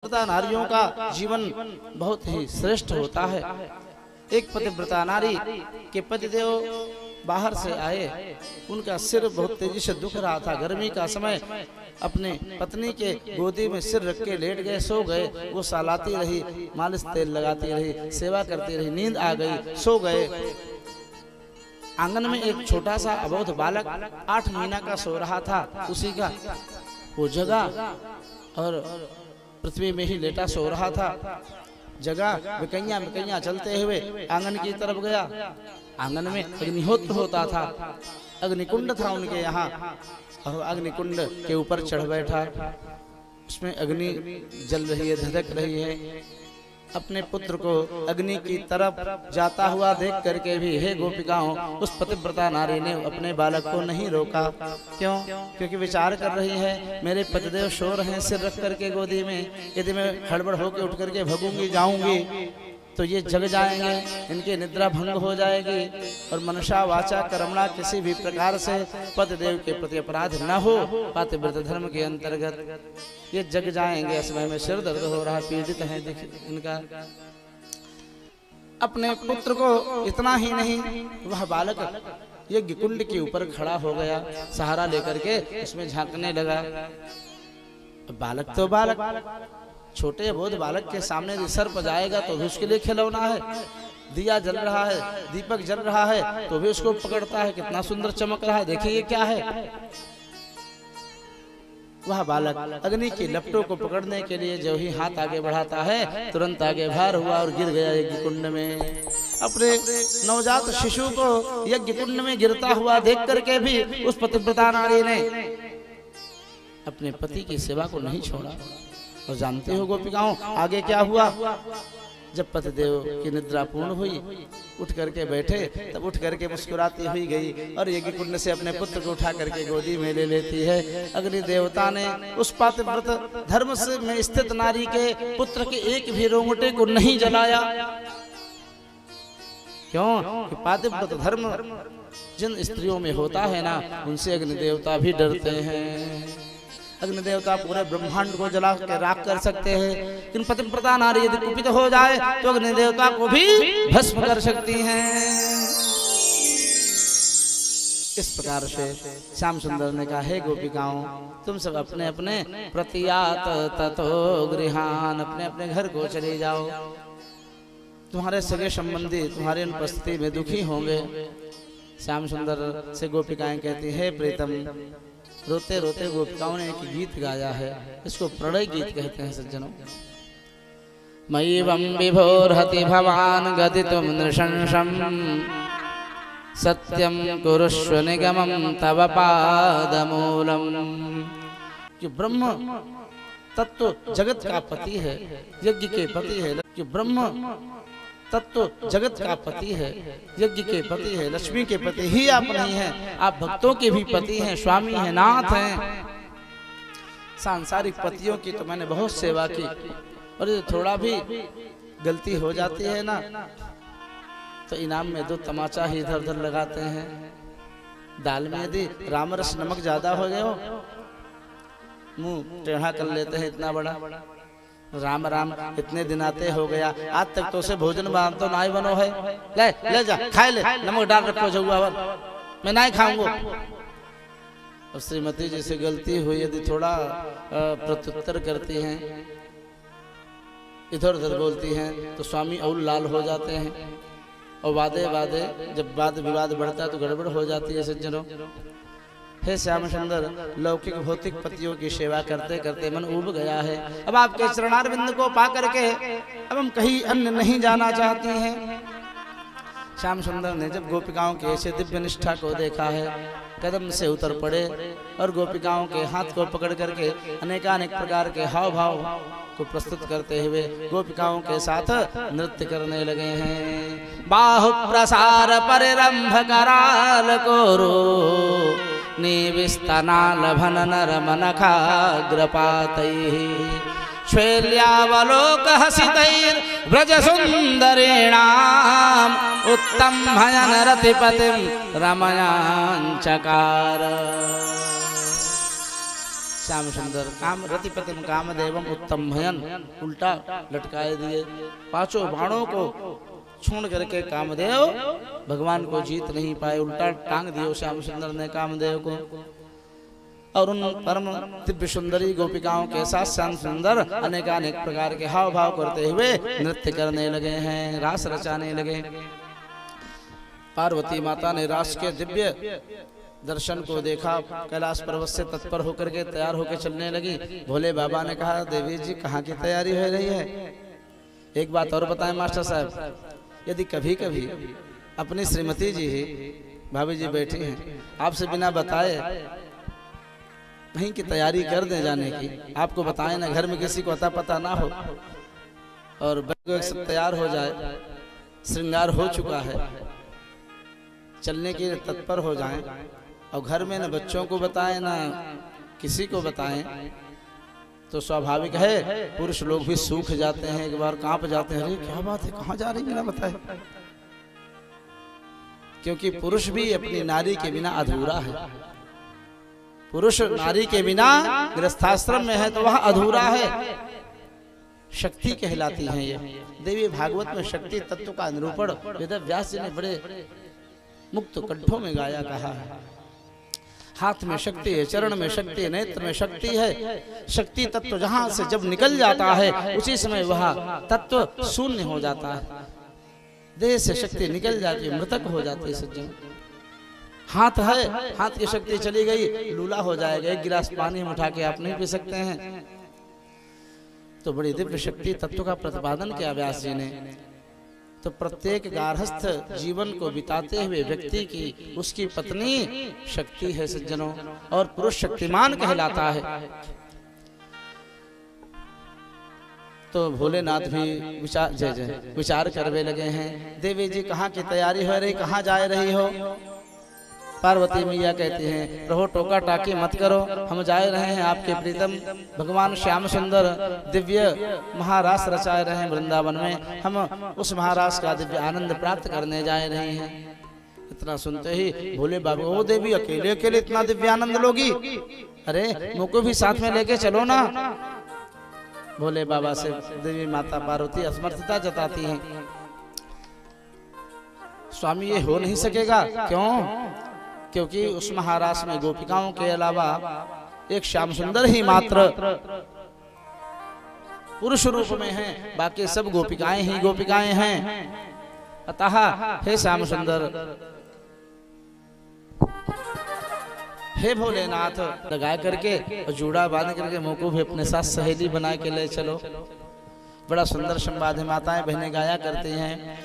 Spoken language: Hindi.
पतिव्रता नारियों का जीवन बहुत ही श्रेष्ठ होता है। एक पतिव्रता नारी के पतिदेव बाहर से आए, उनका सिर बहुत तेजी से दुख रहा था। गर्मी का समय, अपने पत्नी के गोदी में सिर रख के लेट गए, सो गए। वो सालाती रही, मालिश तेल लगाती रही, सेवा करती रही, नींद आ गई, सो गए। आंगन में एक छोटा सा अबोध बालक 8 महीना का सो रहा था। उसी का वो जगा और पृथ्वी में ही लेटा सो रहा था। जगह बिकैया चलते हुए आंगन की तरफ गया। आंगन में अग्निहोत्र होता था, अग्निकुंड था उनके यहाँ, और अग्निकुंड के ऊपर चढ़ बैठा। उसमें अग्नि जल रही है, धधक रही है। अपने पुत्र को अग्नि की तरफ जाता हुआ देख करके भी, हे गोपिकाओं, उस पतिव्रता नारी ने अपने बालक को नहीं रोका। क्यों? क्योंकि विचार कर रही है, मेरे पतिदेव सो रहे हैं सिर रख करके गोदी में, यदि मैं हड़बड़ होकर उठ करके भगूंगी जाऊंगी तो ये जग जाएंगे, इनकी निद्रा भंग हो जाएगी, और मनुष्या वाचा कर्मणा किसी भी प्रकार से पतिदेव के प्रति अपराध न हो, पातिव्रत धर्म के अंतर्गत ये जग जाएंगे। इस समय में सिर दर्द हो रहा, पीड़ित है इनका। अपने पुत्र को इतना ही नहीं, वह बालक यज्ञ कुंड के ऊपर खड़ा हो गया, सहारा लेकर के उसमें झांकने लगा। बालक तो बालक, छोटे बोध बालक के सामने यदि सर्प जाएगा तो भी उसके लिए खिलौना है। दिया जल रहा है, दीपक जल रहा है, तो भी उसको पकड़ता है। कितना सुंदर चमक रहा है, देखिए ये क्या है। वह बालक अग्नि की लपटों को पकड़ने के लिए जो ही हाथ आगे बढ़ाता है, तुरंत आगे भार हुआ और गिर गया यज्ञ कुंड में। अपने नवजात शिशु को यज्ञ कुंड में गिरता हुआ देख करके भी उस पतिव्रता नारी ने अपने पति की सेवा को नहीं छोड़ा। और जानते हो गोपिकाओं, आगे क्या हुआ? जब पतिदेव की निद्रा पूर्ण हुई, उठ करके बैठे, तब उठ करके मुस्कुराती हुई गई और यज्ञ कुंड से अपने पुत्र को उठा करके गोदी में ले लेती है। अग्नि देवता ने उस पातिव्रत धर्म से में स्थित नारी के पुत्र के एक भी रोंगटे को नहीं जलाया। क्यों? कि पातिव्रत धर्म जिन स्त्रियों में होता है ना, उनसे अग्नि देवता भी डरते हैं। अग्नि देवता पूरे ब्रह्मांड को जला के राख कर सकते हैं, लेकिन पतिव्रता नारी यदि कुपित हो जाए तो अग्नि देवता को भी भस्म कर सकती हैं। इस प्रकार से श्याम सुंदर ने कहा, हे गोपिकाओं, तुम सब अपने अपने प्रतियात ततो गृहान, अपने अपने घर को चले जाओ। तुम्हारे सगे संबंधी तुम्हारी उपस्थिति में दुखी होंगे। श्याम सुंदर से गोपिकाएं कहती, हे प्रीतम, रोते रोते गोपिकाओं ने एक गीत गाया है, इसको प्रणय गीत कहते हैं सज्जनों। मयिवं विभोर्हति भवान गदितुं नृशंसं, सत्यं कुरुष्व निगमं तव पादमूलम्। कि ब्रह्म तत्व जगत का पति है, यज्ञ के पति है। कि ब्रह्म तत्व जगत का पति है, यज्ञ के पति है, लक्ष्मी के पति ही आप नहीं हैं, आप भक्तों के भी पति हैं, स्वामी हैं, नाथ हैं। सांसारिक पतियों की तो मैंने बहुत सेवा की, और ये थोड़ा भी गलती हो जाती है ना, तो इनाम में 2 तमाचा ही इधर उधर लगाते हैं। दाल में यदि रामरस नमक ज्यादा हो गए हो, मुंह टेढ़ा कर लेते हैं इतना बड़ा। राम राम इतने दिन आते हो गया, आज तक तो उसे भोजन बांध तो ना ही बनो है। ले जा, खाए ले, नमक डाल रखो जगुआवर, मैं नहीं खाऊंगा। और श्रीमती जी से गलती हुई यदि थोड़ा प्रत्युत्तर करती हैं, इधर उधर बोलती हैं, तो स्वामी और लाल हो जाते हैं। और वादे जब वाद विवाद बढ़ता है तो गड़बड़ हो जाती है सज्जनों। हे श्याम सुंदर, लौकिक भौतिक पतियों की सेवा करते करते मन उब गया है। अब आपके चरणारविंद को पा करके अब हम कहीं अन्य नहीं जाना चाहते हैं। श्याम सुंदर ने जब गोपिकाओं के ऐसे दिव्य निष्ठा को देखा है, कदम से उतर पड़े और गोपिकाओं के हाथ को पकड़ करके अनेकानेक प्रकार के हाव भाव को प्रस्तुत करते हुए गोपिकाओं के साथ नृत्य करने लगे हैं। बाहु प्रसार परिरंभ कराल कोरो, निविस्तनालभन नरमनखाग्रपातैः, श्वेल्यावलोकहसितैर्व्रज सुन्दरेणाम्, उत्तम्भयन रतिपतिं रमयाञ्चकार। श्याम सुंदर काम रतिपतिम कामदेवम उत्तम भयन उल्टा लटकाए दिए। पांचों बाणों को छूण करके कामदेव भगवान को जीत नहीं पाए, उल्टा टांग दियो श्याम सुंदर ने कामदेव को। और उन परम दिव्य सुंदरी गोपिकाओं के साथ श्याम सुंदर अनेकानेक प्रकार के हाव भाव करते हुए नृत्य करने लगे हैं, रास रचाने लगे। पार्वती माता ने रास के दिव्य दर्शन को देखा, कैलाश पर्वत से तत्पर होकर के तैयार होकर चलने लगी। भोले बाबा ने कहा, देवी जी कहाँ की तैयारी हो रही है? एक बात और बताएं मास्टर साहब, यदि कभी कभी अपनी श्रीमती जी ही भाभी जी बैठी हैं, आपसे बिना बताए कहीं की तैयारी कर दे जाने की, आपको बताएं ना, घर में किसी को अता पता ना हो और सब तैयार हो जाए, श्रृंगार हो चुका है, चलने के लिए तत्पर हो जाएं और घर में न बच्चों को बताएं ना किसी को बताएं, तो स्वाभाविक है पुरुष लोग भी सूख जाते हैं, एक बार कांप जाते हैं, अरे क्या बात है, कहाँ जा रही है, ना बताए। क्योंकि पुरुष भी अपनी नारी के बिना अधूरा है। पुरुष नारी के बिना गृहस्थाश्रम में है तो वह अधूरा है। शक्ति कहलाती है ये। देवी भागवत में शक्ति तत्व का निरूपण वेद व्यास जी ने बड़े मुक्त कंठों में गाया कहा है। हाथ में शक्ति है, चरण में शक्ति है, नेत्र में शक्ति है। शक्ति तत्व जहां से जब निकल जाता है उसी समय वह तत्व शून्य हो जाता है। देह से शक्ति निकल जाती है, मृतक हो जाती है सज्जन। हाथ है, हाथ की शक्ति चली गई, लूला हो जाएगा, एक गिलास पानी में उठा के आप नहीं पी सकते हैं। तो बड़ी दिव्य शक्ति तत्व का प्रतिपादन किया व्यास जी ने। तो प्रत्येक गार्हस्थ जीवन को बिताते हुए व्यक्ति की उसकी पत्नी शक्ति है सज्जनों, और पुरुष शक्तिमान कहलाता है। तो भोलेनाथ भी विचार करवे लगे हैं, देवी जी कहाँ की तैयारी हो रही, कहाँ जा रही हो? पार्वती मैया कहती हैं, रहो टोका टाकी मत करो, हम जा रहे हैं आपके प्रीतम भगवान श्याम सुंदर दिव्य महारास रचाए रहे हैं वृंदावन में, हम उस महारास का दिव्य आनंद प्राप्त करने जा रहे हैं। इतना सुनते ही भोले बाबा, ओ देवी अकेले अकेले इतना दिव्य आनंद लोगी? अरे मुझको भी साथ में लेके चलो ना। भोले बाबा से देवी माता पार्वती असमर्थता जताती हैं, स्वामी ये हो नहीं सकेगा। क्यों? क्योंकि उस महारास में गोपिकाओं के अलावा एक श्याम सुंदर ही मात्र पुरुष रूप में हैं, बाकी सब गोपिकाएं ही गोपिकाएं हैं। अतः हे श्याम सुंदर, हे भोलेनाथ, लगा करके और जूड़ा बांध करके मुँह को भी अपने साथ सहेली बना के ले चलो। बड़ा सुंदर संवाद है, माताएं बहनें गाया करती हैं।